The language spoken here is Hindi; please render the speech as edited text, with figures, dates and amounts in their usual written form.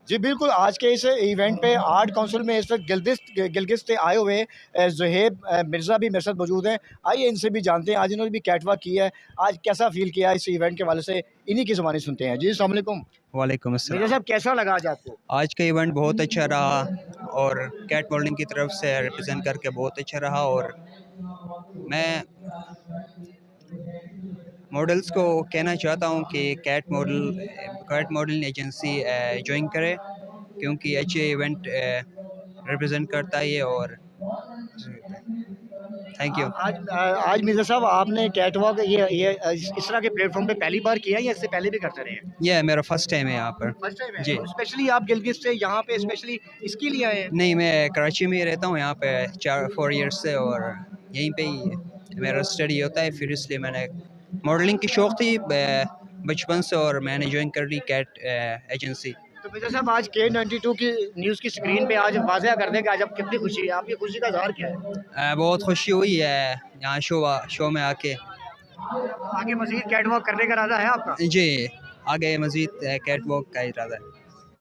जी बिल्कुल, आज के इस इवेंट पे आर्ट काउंसिल में इस वक़्त गिलगित से आए हुए ज़ुहैब मिर्ज़ा भी मेरे साथ मौजूद हैं। आइए इनसे भी जानते हैं, आज इन्होंने भी कैट वॉक किया है। आज कैसा फ़ील किया इस इवेंट के हवाले से, इन्हीं की ज़ुबानी सुनते हैं। जी, अस्सलाम वालेकुम। वालेकुम मिर्ज़ा अस्सलाम। साहब कैसा लगा आज आपको? आज का इवेंट बहुत अच्छा रहा और कैट मॉडलिंग की तरफ से रिप्रेजेंट करके बहुत अच्छा रहा। और मैं मॉडल्स को कहना चाहता हूँ कि कैट मॉडलिंग एजेंसी ज्वाइन करें, क्योंकि अच्छे इवेंट रिप्रेजेंट करता है ये। और थैंक यू। आज मिर्ज़ा साहब आपने कैट वॉक ये इस तरह के प्लेटफ़ॉर्म पे पहली बार किया है या इससे पहले भी करते रहे हैं? ये मेरा फर्स्ट टाइम है यहाँ पर। फर्स्ट टाइम है, जी। तो स्पेशली आप गिलगित से यहाँ पे स्पेशली इसके लिए आए हैं? नहीं, मैं कराची में ही रहता हूँ यहाँ पे 4 ईयर्स से, और यहीं पे ही मेरा स्टडी होता है। फिर इसलिए मैंने मॉडलिंग की शौक़ थी बचपन से, और मैंने ज्वाइन कर ली कैट एजेंसी। तो मिर्ज़ा साहब आज K92 की न्यूज़ की स्क्रीन पे आज वाज़िया कर दें कि आज आप कितनी खुशी है, आपकी खुशी का इज़हार क्या है? बहुत खुशी हुई है यहाँ शो में आके। आगे मज़ीद कैट वॉक करने का इरादा है आपका? जी, आगे मज़ीद कैट वॉक का इरादा है।